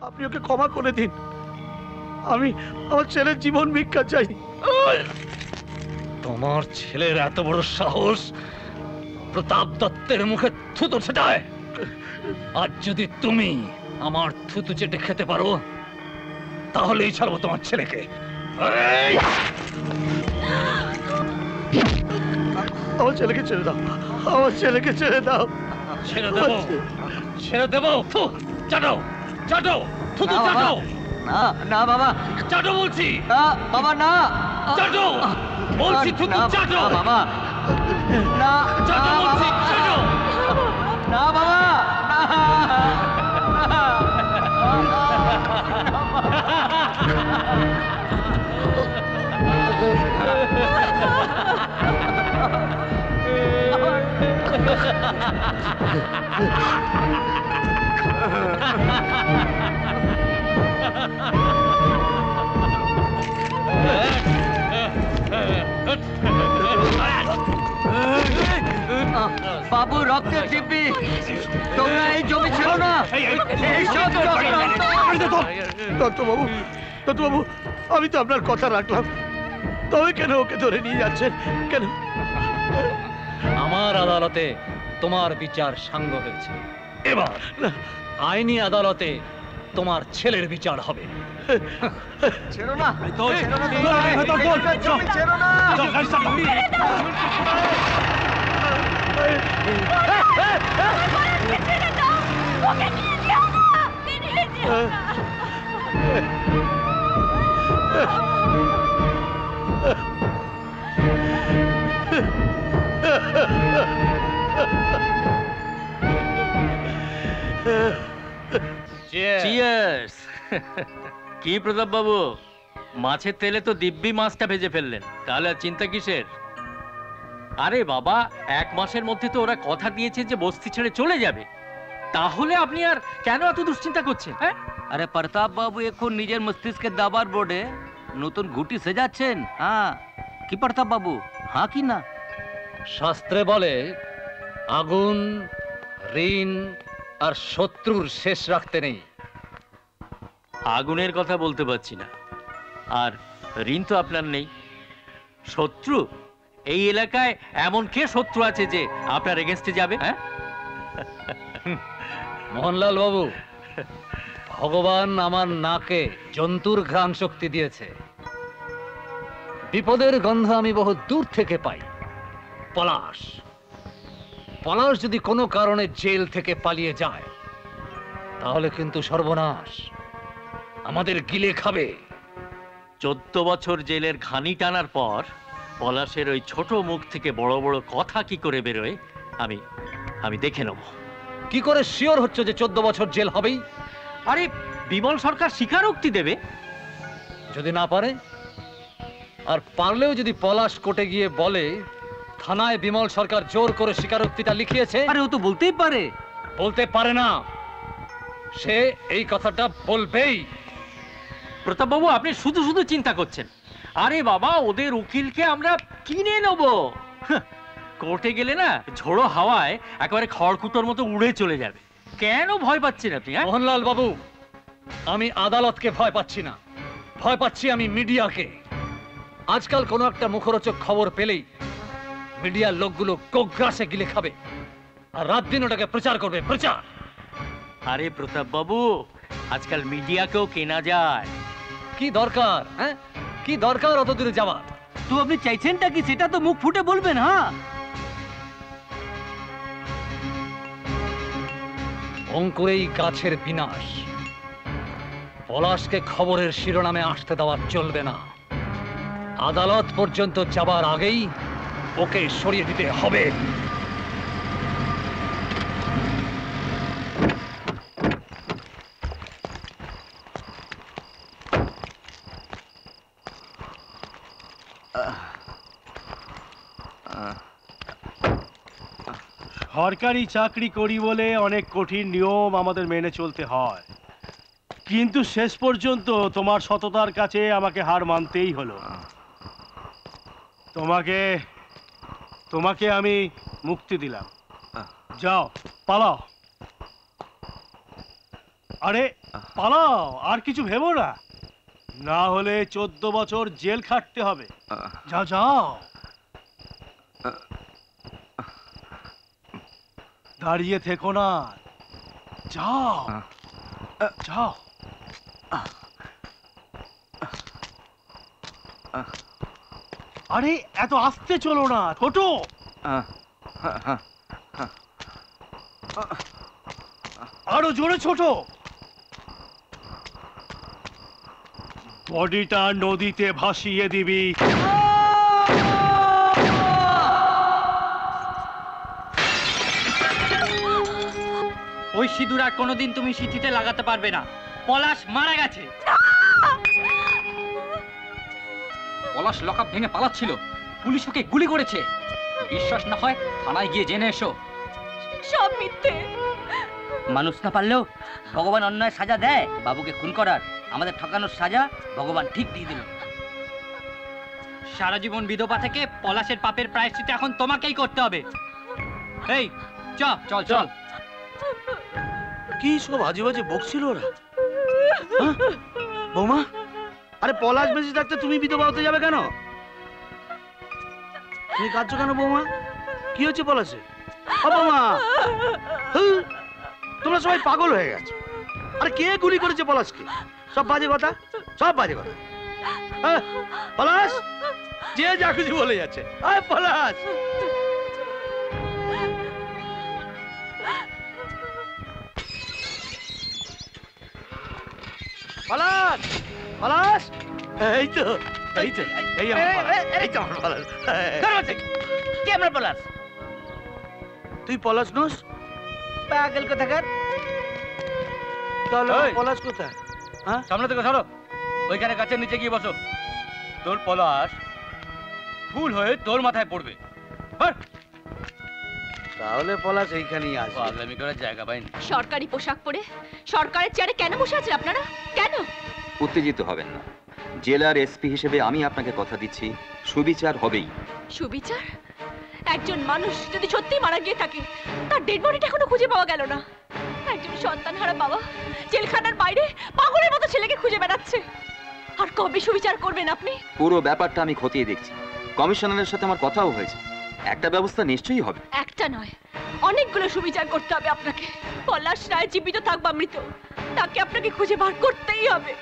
আপনি ওকে ক্ষমা করে দিন। আমি আমার ছেলের জীবন ভিক্ষা চাই। তোমার ছেলের এত বড় সাহস প্রতাপ দত্তের মুখে থুতু ছেটায়? আজ যদি তুমি আমার থুতু চেটে খেতে পারো তাহলেই ছাড়বো তোমার ছেলেকে। আমার ছেলেকে ছেড়ে দাও, আমার ছেলেকে ছেড়ে দাও। ছেড়ে দেবো, ছেড়ে দেবো। চাটো চাটো, থুতু চাটো। না না বাবা, চাটো বলছি। না বাবা, না চাটো বলছি, থুতু চাটো বাবা, না চাটো বলছি, চাটো। না বাবা, বাবু রক্তের দিব্যি, তোমরা এই জমি ছিল না। দত্তবাবু, দত্তবাবু, আমি তো আপনার কথা রাখলাম, তবে কেন ওকে ধরে নিয়ে যাচ্ছেন কেন? আমার আদালতে তোমার বিচার সাঙ্গ হয়েছে, এবার আইনি আদালতে তোমার ছেলের বিচার হবে। ছেড়ো না, চিয়ার্স। কি প্রতাপ বাবু, মাছের তেলে তো দিব্যি মাছটা ভেজে ফেললেন, তাহলে আর চিন্তা কিসের? আরে বাবা, 1 মাসের মধ্যে তো ওরা কথা দিয়েছে যে বস্তি ছেড়ে চলে যাবে, তাহলে আপনি আর কেন এত দুশ্চিন্তা করছেন? হ্যাঁ, আরে প্রতাপ বাবু এখন নিজের মস্তিষ্কে দাবার বোর্ডে নতুন ঘুটি সেজাচ্ছেন। হ্যাঁ কি প্রতাপ বাবু, হ্যাঁ কি না? শাস্ত্রে বলে আগুন, ঋণ আর শত্রুর শেষ রাখতে নেই। আগুনের কথা বলতে পারছি না, আর ঋণ তো আপনার নেই। শত্রু, এই এলাকায় এমন কে শত্রু আছে যে আপনার এগেনস্টে যাবে? হ্যাঁ মোহনলাল বাবু, ভগবান আমার নাকে জন্তুর ঘ্রাণ শক্তি দিয়েছে। বিপদের গন্ধ আমি বহু দূর থেকে পাই। পলাশ, পলাশ যদি কোনো কারণে জেল থেকে পালিয়ে যায় তাহলে কিন্তু সর্বনাশ, আমাদের গিলে খাবে। 14 বছর জেলের ঘানি টানার পর পলাশের ওই ছোট মুখ থেকে বড় বড় কথা কি করে বেরোয় আমি দেখে নেব। কি করে শিওর হচ্ছে যে 14 বছর জেল হবেই? আরে বিমল সরকার স্বীকারোক্তি দেবে। যদি না পারে, আর পারলেও যদি পলাশ কোর্টে গিয়ে বলে থানায় বিমল সরকার জোর করে স্বীকারোক্তিটা লিখিয়েছে। আরে ও তো বলতেই পারে। বলতে পারে না, সে এই কথাটা বলবেই। প্রতাপ বাবু, আপনি শুধু শুধু চিন্তা করছেন। আরে বাবা, ওদের উকিলকে আমরা কিনে নেব। কোর্টে গেলে না ঝোড়ো হাওয়ায় একেবারে খড়কুটোর মতো উড়ে চলে যাবে। কেন ভয় পাচ্ছেন আপনি? মোহনলাল বাবু, আমি আদালতকে ভয় পাচ্ছি না, ভয় পাচ্ছি আমি মিডিয়াকে। আজকাল কোনো একটা মুখরোচক খবর পেলেই মিডিয়ার লোকগুলো কোগ্রাসে গিলে খাবে আর রাত দিন ওটাকে প্রচার করবে, প্রচার। আরে প্রতাপ বাবু, আজকাল মিডিয়াকেও কেনা যায়। কি দরকার? হ্যাঁ, কি দরকার অত দূরে যাওয়ার? তো আপনি চাইছেনটা কি সেটা তো মুখ ফুটে বলবেন। হ্যাঁ, অঙ্কুরেই গাছের বিনাশ। পলাশকে খবরের শিরোনামে আসতে দেওয়া চলবে না। আদালত পর্যন্ত যাবার আগেই ওকে সরিয়ে দিতে হবে। সরকারি চাকরি করি বলে অনেক কঠিন নিয়ম আমাদের মেনে চলতে হয়, কিন্তু শেষ পর্যন্ত তোমার সততার কাছে আমাকে হার মানতেই হলো। তোমাকে তোমাকে আমি মুক্তি দিলাম, যাও পালাও। আরে পালাও, আর কিছু ভেবো না, না হলে 14 বছর জেল খাটতে হবে। যাও যাও, দাঁড়িয়ে থেকো না, যাও যাও। আরে এত আস্তে চলো না, ছোট। আরো জোরে ছোট। বডিটা নদীতে ভাসিয়ে দিবি। ওই সিঁদুর আর কোনোদিন তুমি সিঁথিতে লাগাতে পারবে না। পলাশ মারা গেছে। পলাশ লকআপ ভেঙে পালাচ্ছিল, পুলিশ ওকে গুলি করেছে। বিশ্বাস না হয় থানায় গিয়ে জেনে এসো। সব মিথ্যে। মানুষ না পারলেও ভগবান অন্যায় সাজা দেয়। বাবুকে খুন করার আমাদের ঠকানোর সাজা ভগবান ঠিক দিয়ে দিল। সারা জীবন বিধবা থেকে পলাশের পাপের প্রায়শ্চিত্ত এখন তোমাকেই করতে হবে। এই চল চল চল। কি সব আজে বাজে বকছিল ওরা? হ্যাঁ? বৌমা, আরে পলাশ বেঁচে থাকতে তুমি বিধবা হতে যাবে কেন? তুমি কাঁদছো কেন বৌমা? কি হচ্ছে পলাশে? ও বৌমা, হুঁ, তোমরা সবাই পাগল হয়ে গেছো। আরে কে গুলি করেছে পলাশকে? সব বাজে কথা, সব বাজে কথা। হ্যাঁ, পলাশ যে যা খুশি বলে যাচ্ছে। আয় পলাশ, পলাশ, পলাশ, এই তো, এই তো, এই আমার পলাশ, এই তো আমার পলাশ। কে আমরা পলাশ? তুই পলাশ নোস? পাগল কোথাকার। তাহলে এই। পলাশ কোথায়? হ্যাঁ, সামনে থেকে সরো, ওইখানে গাছের নিচে গিয়ে বসো। তোর পলাশ ফুল হয়ে তোর মাথায় পড়বে। বাট, তাহলে পলাশ এইখানেই আসবে। পাগলামি করার জায়গা পাইনি। সরকারি পোশাক পরে সরকারের চেয়ারে কেন বসে আছেন আপনারা? কেন? উত্তেজিত হবেন না। জেলার এসপি হিসেবে আমি আপনাকে কথা দিচ্ছি, সুবিচার হবেই। সুবিচার? একজন মানুষ যদি সত্যি মারা গিয়ে থাকে, তার ডেড বডিটা এখনো খুঁজে পাওয়া গেল না। একজন সন্তানহারা বাবা জেলখানার বাইরে পাগলের মতো ছেলেকে খুঁজে বেড়াচ্ছে। আর কবে সুবিচার করবেন আপনি? পুরো ব্যাপারটা আমি খতিয়ে দেখছি। কমিশনারের সাথে আমার কথাও হয়েছে, একটা ব্যবস্থা নিশ্চয়ই হবে। একটা নয়, অনেকগুলো সুবিচার করতে হবে আপনাকে। পলাশ রায় জীবিত থাকবা মৃত, তাকে আপনাকে খুঁজে বার করতেই হবে।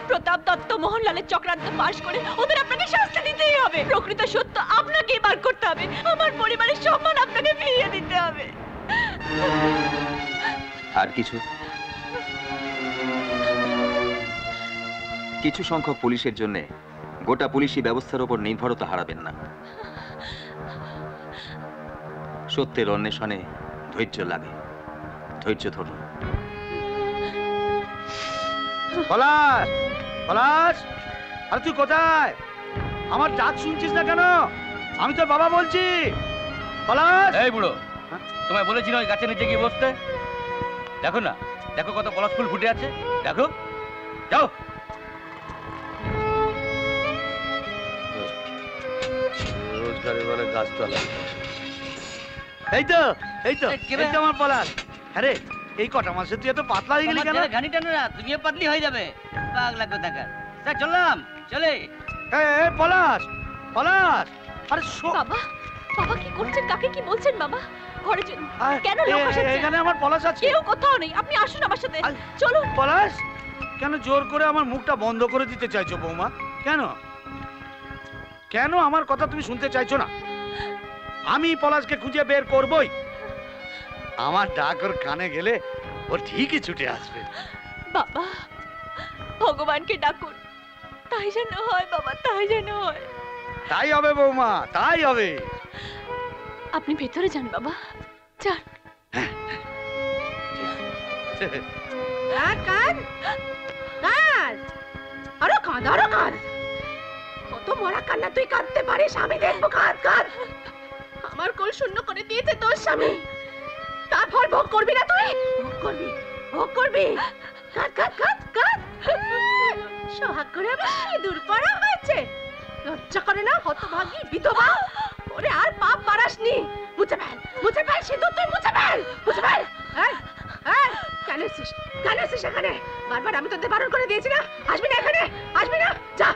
প্রতাপ দত্ত মোহনলালের চক্রান্ত পাশ করে ওদের আপনাকে শাস্তি দিতেই হবে। প্রকৃত সত্য আপনাকেই বার করতে হবে। আমার পরিবারের সম্মান আপনাকে ফিরিয়ে দিতে হবে। আর কিছু কিছু সংখ্যক পুলিশের জন্য গোটা পুলিশি ব্যবস্থার উপর নির্ভরতা হারাবেন না। সত্যের অন্বেষণে ধৈর্য লাগে, ধৈর্য ধরুন। পলাশ, পলাশ, আরে তুই কোথায়? আমার ডাক শুনছিস না কেন? আমি তোর বাবা বলছি। পলাশ, এই বুড়ো, তোমায় বলেছি না ওই গাছের নিচে গিয়ে বসতে? দেখো না, দেখো কত পলাশ ফুল ফুটে আছে, দেখো। যাও। রোজগারে বলে গাছতলা। এই তো, এই তো, এই কে রে? এই তো আমার পলাশ। আরে এই কটা মাসে তুই এত পাতলা হয়ে গেলি কেন? ঘানি টানো না, তুমিও পাতলি হয়ে যাবে। পাগলা কোথাকার। তা চললাম, চলে। এই পলাশ, পলাশ, আরে বাবা, বাবা কি করছেন? কাকে কি বলছেন বাবা? ঘরে চলুন। আয়, কেন লোক আসাচ্ছে? এখানে আমার পলাশ আছে। কেউ কোথাও নেই, আপনি আসুন আমার সাথে। আয়। চলুন। পলাশ, কেন জোর করে আমার মুখটা বন্ধ করে দিতে চাইছো বৌমা? কেন? কেন আমার কথা তুমি শুনতে চাইছো না? আমি পলাশকে খুঁজে বের করবই। আমার ডাক ওর কানে গেলে ও ঠিকই ছুটে আসবে। বাবা, ভগবানকে ডাকুন, তাই যেন হয় বাবা, তাই যেন হয়। তাই হবে বৌমা, তাই হবে। আপনি ভেতরে যান বাবা, যান। আরো কাঁদ, আরো কাঁদ। কত মরা কান্না তুই কাঁদতে পারিস, আমি দেখবো। কাঁদ, কাঁদ। আমার কোল শূন্য করে দিয়েছে তোর স্বামী, তারপর ভোগ করবি না তুই? ভোগ করবি, ভোগ করবি। কাঁদ, কাঁদ, কাঁদ, কাঁদ। সোহাগ করে আমার সিঁদুর পরা হয়েছে, লজ্জা করে না হতভাগী বিধবা? ওরে আর পাপ বাড়াসনি। মুছে ফেল, মুছে ফেল সিঁদুর, তুই মুছে ফেল, মুছে ফেল। এই, এই, কেন এসেছিস এখানে? বারবার আমি তোদের বারণ করে দিয়েছি না, আসবি না এখানে, আসবি না, যা।